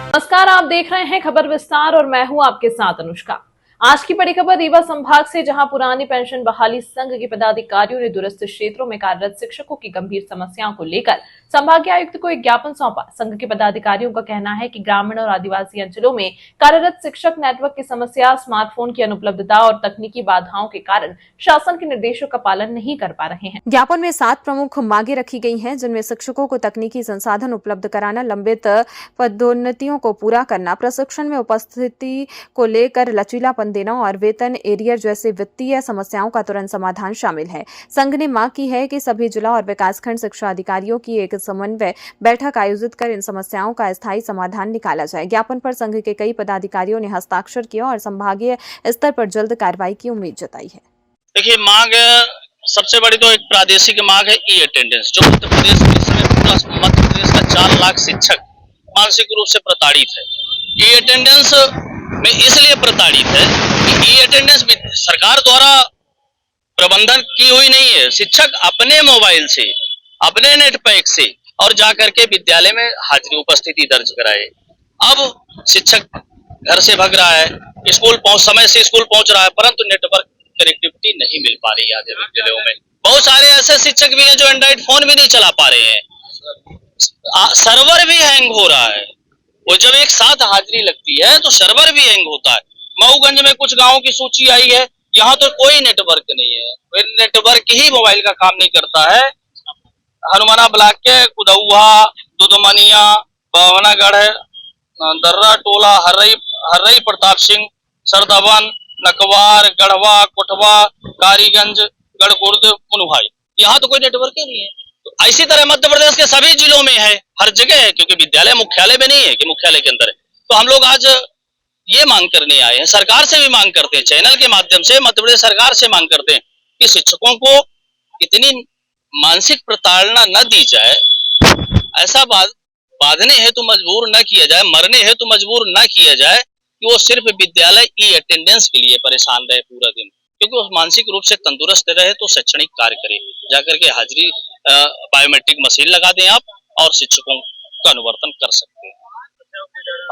नमस्कार, आप देख रहे हैं खबर विस्तार और मैं हूं आपके साथ अनुष्का। आज की बड़ी खबर रीवा संभाग से, जहां पुरानी पेंशन बहाली संघ के पदाधिकारियों ने दूरस्थ क्षेत्रों में कार्यरत शिक्षकों की गंभीर समस्याओं को लेकर संभागीय आयुक्त को एक ज्ञापन सौंपा। संघ के पदाधिकारियों का कहना है कि ग्रामीण और आदिवासी अंचलों में कार्यरत शिक्षक नेटवर्क की समस्या, स्मार्टफोन की अनुपलब्धता और तकनीकी बाधाओं के कारण शासन के निर्देशों का पालन नहीं कर पा रहे हैं। ज्ञापन में 7 प्रमुख मांगे रखी गई हैं, जिनमें शिक्षकों को तकनीकी संसाधन उपलब्ध कराना, लंबित पदोन्नतियों को पूरा करना, प्रशिक्षण में उपस्थिति को लेकर लचीलापन देना और वेतन एरियर जैसे वित्तीय समस्याओं का तुरंत समाधान शामिल है। संघ ने मांग की है कि सभी जिला और विकासखंड शिक्षा अधिकारियों की एक समन्वय बैठक आयोजित कर इन समस्याओं का स्थायी समाधान निकाला जाए। ज्ञापन पर संघ के कई पदाधिकारियों ने हस्ताक्षर किया और संभागीय स्तर पर जल्द कार्रवाई की उम्मीद जताई है। देखिए, मांग सबसे बड़ी तो एक प्रादेशिक मांग है ई अटेंडेंस, जो मध्य प्रदेश में इस समय पूरा मध्य प्रदेश का 4 लाख शिक्षक मानसिक रूप से प्रताड़ित है। ई अटेंडेंस में इसलिए प्रताड़ित है कि ई अटेंडेंस सरकार द्वारा प्रबंधन की हुई नहीं है। शिक्षक अपने मोबाइल से, अपने नेट पैक से और जाकर के विद्यालय में हाजिरी उपस्थिति दर्ज कराए। अब शिक्षक घर से भग रहा है, समय से स्कूल पहुंच रहा है, परंतु नेटवर्क कनेक्टिविटी नहीं मिल पा रही है आधे विद्यालयों में। बहुत सारे ऐसे शिक्षक भी हैं जो एंड्रॉइड फोन भी नहीं चला पा रहे हैं। सर्वर भी हैंग हो रहा है। वो जब एक साथ हाजिरी लगती है तो सर्वर भी हैंग होता है। मऊगंज में कुछ गांवों की सूची आई है, यहाँ तो कोई नेटवर्क नहीं है, नेटवर्क ही मोबाइल का काम नहीं करता है। हनुमाना ब्लॉक के कुदौहा, दुधमनिया, बावनागढ़, दर्रा टोला, हर्रई प्रताप सिंह, सरदवन, नकवार, गढ़वा, कोटवा, कारीगंज, गढ़कुर्द, पुनभाई, यहाँ तो कोई नेटवर्क ही नहीं है। तो इसी तरह मध्य प्रदेश के सभी जिलों में है, हर जगह है, क्योंकि विद्यालय मुख्यालय में नहीं है कि मुख्यालय के अंदर है। तो हम लोग आज ये मांग करने आए हैं, सरकार से भी मांग करते हैं, चैनल के माध्यम से मध्य प्रदेश सरकार से मांग करते हैं कि शिक्षकों को इतनी मानसिक प्रताड़ना न दी जाए, ऐसा बांधने हेतु मजबूर न किया जाए, मरने हेतु मजबूर न किया जाए कि वो सिर्फ विद्यालय ई अटेंडेंस के लिए परेशान रहे पूरा दिन, क्योंकि वो मानसिक रूप से तंदुरुस्त रहे तो शैक्षणिक कार्य करे। जाकर के हाजिरी बायोमेट्रिक मशीन लगा दें आप और शिक्षकों का अनुवर्तन कर सकते हैं।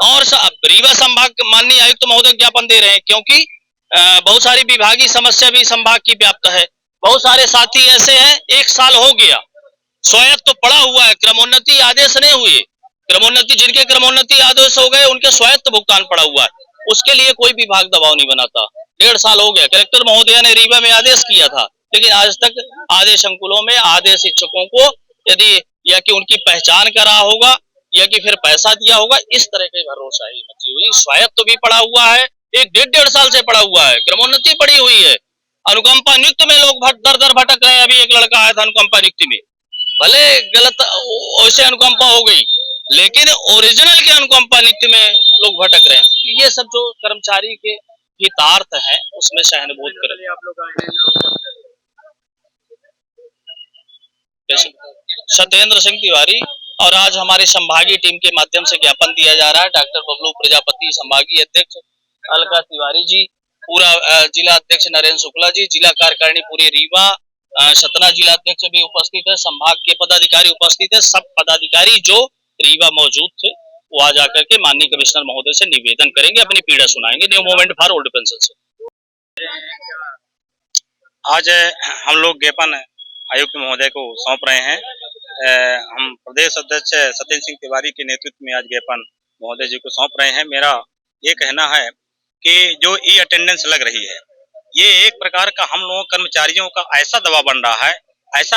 और रीवा संभाग माननीय आयुक्त महोदय ज्ञापन दे रहे हैं, क्योंकि बहुत सारी विभागीय समस्या भी संभाग की व्याप्त है। बहुत सारे साथी ऐसे हैं, 1 साल हो गया, स्वायत्त तो पड़ा हुआ है, क्रमोन्नति आदेश नहीं हुए, जिनके क्रमोन्नति आदेश हो गए उनके स्वायत्त भुगतान पड़ा हुआ है, उसके लिए कोई विभाग दबाव नहीं बनाता। 1.5 साल हो गया, कलेक्टर महोदय ने रीवा में आदेश किया था, लेकिन आज तक आधे संकुलों में आधे शिक्षकों को यदि या कि उनकी पहचान करा होगा या कि फिर पैसा दिया होगा, इस तरह की भरोसाही मची हुई। स्वायत्त तो भी पड़ा हुआ है, 1-1.5 साल से पड़ा हुआ है, क्रमोन्नति पड़ी हुई है। अनुकंपा नियुक्त में लोग दर दर भटक रहे हैं। अभी एक लड़का आया था अनुकंपा नियुक्ति में, भले गलत वैसे अनुकंपा हो गई, लेकिन ओरिजिनल के अनुकंपा नियुक्ति में लोग भटक रहे हैं। ये सब जो कर्मचारी के हितार्थ है उसमें सहानुभूति करें। सत्येंद्र सिंह तिवारी, और आज हमारे संभागीय टीम के माध्यम से ज्ञापन दिया जा रहा है। डॉक्टर बबलू प्रजापति संभागीय अध्यक्ष, अलका तिवारी जी, पूरा जिला अध्यक्ष नरेंद्र शुक्ला जी, जिला कार्यकारिणी पूरे रीवा, सतना जिला अध्यक्ष भी उपस्थित है, संभाग के पदाधिकारी उपस्थित है। सब पदाधिकारी जो रीवा मौजूद थे वो आज आकर के माननीय कमिश्नर महोदय से निवेदन करेंगे, अपनी पीड़ा सुनाएंगे new movement for old pension से। आज हम लोग ज्ञापन आयुक्त महोदय को सौंप रहे हैं। हम प्रदेश अध्यक्ष सत्येंद्र सिंह तिवारी के नेतृत्व में आज ज्ञापन महोदय जी को सौंप रहे हैं। मेरा ये कहना है कि जो ई अटेंडेंस लग रही है, ये एक प्रकार का हम लोगों कर्मचारियों का ऐसा दबाव बन रहा है, ऐसा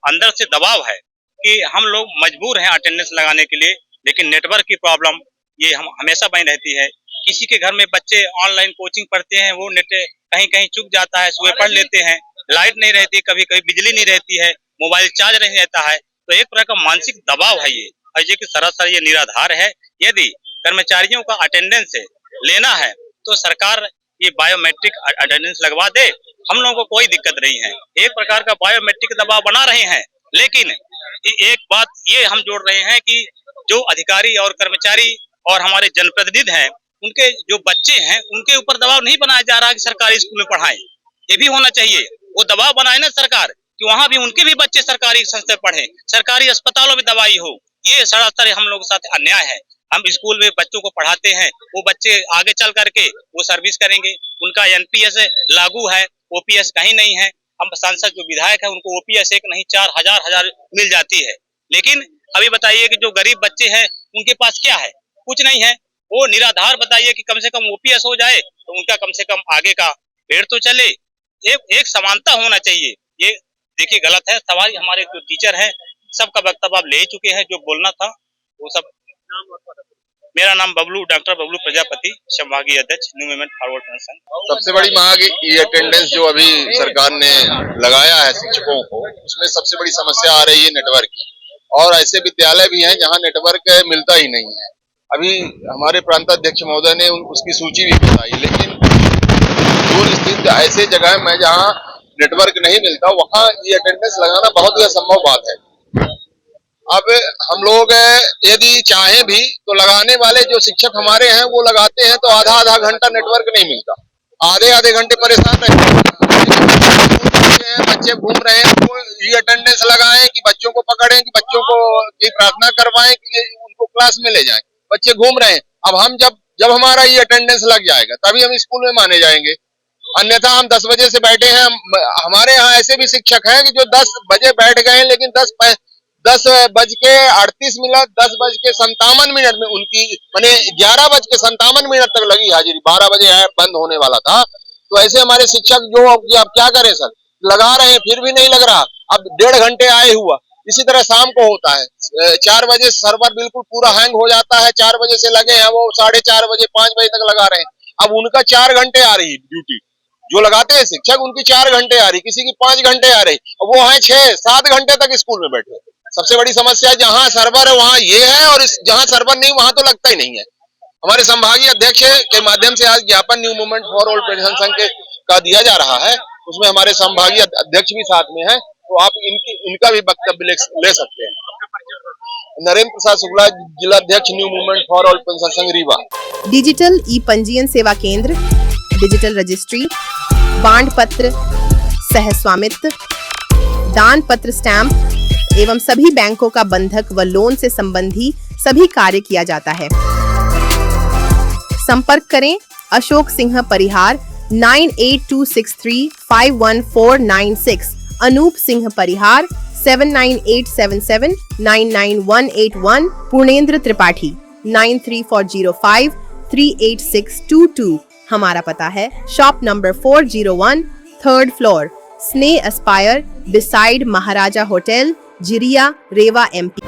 अंदर से दबाव है कि हम लोग मजबूर हैं अटेंडेंस लगाने के लिए, लेकिन नेटवर्क की प्रॉब्लम ये हम हमेशा बनी रहती है। किसी के घर में बच्चे ऑनलाइन कोचिंग पढ़ते हैं, वो नेट कहीं कहीं चुक जाता है, सुबह पढ़ लेते हैं, लाइट नहीं रहती, कभी कभी बिजली नहीं रहती है, मोबाइल चार्ज नहीं रहता है, तो एक प्रकार का मानसिक दबाव है ये, और ये कि सरासर ये निराधार है। यदि कर्मचारियों का अटेंडेंस लेना है तो सरकार ये बायोमेट्रिक अटेंडेंस लगवा दे, हम लोगों को कोई दिक्कत नहीं है। एक प्रकार का बायोमेट्रिक दबाव बना रहे हैं, लेकिन एक बात ये हम जोड़ रहे हैं कि जो अधिकारी और कर्मचारी और हमारे जनप्रतिनिधि हैं, उनके जो बच्चे हैं उनके ऊपर दबाव नहीं बनाया जा रहा कि सरकारी स्कूल में पढ़ाएं। ये भी होना चाहिए, वो दबाव बनाए ना सरकार कि वहाँ भी उनके भी बच्चे सरकारी संस्था पढ़े, सरकारी अस्पतालों में दवाई हो। ये सरासर हम लोग के साथ अन्याय है। हम स्कूल में बच्चों को पढ़ाते हैं, वो बच्चे आगे चल करके वो सर्विस करेंगे। उनका एनपीएस लागू है, ओपीएस कहीं नहीं है। हम सांसद जो विधायक है उनको ओपीएस एक नहीं 4,000 मिल जाती है। लेकिन अभी बताइए कि जो गरीब बच्चे हैं उनके पास क्या है? कुछ नहीं है। वो निराधार बताइए कि कम से कम ओपीएस हो जाए तो उनका कम से कम आगे का पेड़ तो चले। एक समानता होना चाहिए। ये देखिए गलत है। सवाल हमारे जो टीचर हैं सबका वक्तव्य आप ले ही चुके हैं, जो बोलना था वो सब। मेरा नाम डॉक्टर बबलू प्रजापति, संभागीय अध्यक्ष न्यू मूवमेंट फॉरवर्ड पेंशन। सबसे बड़ी मांग ई अटेंडेंस जो अभी सरकार ने लगाया है शिक्षकों को, उसमें सबसे बड़ी समस्या आ रही है नेटवर्क की। और ऐसे विद्यालय भी हैं जहां नेटवर्क मिलता ही नहीं है। अभी हमारे प्रांताध्यक्ष महोदय ने उसकी सूची भी बताई, लेकिन दूर स्थित ऐसे जगह में जहां नेटवर्क नहीं मिलता वहां ई अटेंडेंस लगाना बहुत ही असंभव बात है। अब हम लोग यदि चाहें भी तो लगाने वाले जो शिक्षक हमारे हैं वो लगाते हैं तो आधा घंटा नेटवर्क नहीं मिलता, आधे घंटे परेशान रहते हैं। बच्चे घूम रहे हैं तो ये अटेंडेंस लगाएं कि बच्चों को पकड़ें, कि बच्चों को की प्रार्थना करवाएं कि उनको क्लास में ले जाएं। बच्चे घूम रहे हैं। अब हम जब हमारा ये अटेंडेंस लग जाएगा तभी हम स्कूल में माने जाएंगे, अन्यथा हम 10 बजे से बैठे हैं। हमारे यहाँ ऐसे भी शिक्षक हैं कि जो 10 बजे बैठ गए, लेकिन 10:38, 10:57 में उनकी माने 11:57 तक लगी हाजिरी। 12 बजे बंद होने वाला था। तो ऐसे हमारे शिक्षक जो अब क्या करें सर, लगा रहे हैं फिर भी नहीं लग रहा। अब 1.5 घंटे आए हुआ। इसी तरह शाम को होता है 4 बजे सर्वर बिल्कुल पूरा हैंग हो जाता है। 4 बजे से लगे हैं वो 4:30 बजे 5 बजे तक लगा रहे हैं। अब उनका 4 घंटे आ रही ड्यूटी, जो लगाते हैं शिक्षक उनकी 4 घंटे आ रही, किसी की 5 घंटे आ रही। वो है 6-7 घंटे तक स्कूल में बैठे। सबसे बड़ी समस्या जहाँ सर्वर है वहाँ ये है, और जहाँ सर्वर नहीं वहाँ तो लगता ही नहीं है। हमारे संभागीय अध्यक्ष के माध्यम से आज ज्ञापन new movement for all pension संघ का दिया जा रहा है। उसमें हमारे संभागीय अध्यक्ष भी साथ में है, तो आप इनका भी वक्तव्य ले सकते हैं। नरेंद्र प्रसाद शुक्ला, जिला अध्यक्ष new movement for all pension संघ रीवा। डिजिटल ई पंजीयन सेवा केंद्र, डिजिटल रजिस्ट्री, बांड पत्र, सह स्वामित्व, दान पत्र स्टैंप एवं सभी बैंकों का बंधक व लोन से संबंधी सभी कार्य किया जाता है। संपर्क करें अशोक सिंह परिहार 9826351496, अनूप सिंह परिहार 7987799181, पूर्णेंद्र त्रिपाठी 9340538622। हमारा पता है शॉप नंबर 401, 3rd फ्लोर, स्नेह एस्पायर, बिसाइड महाराजा होटल, जिरिया, रेवा, MP।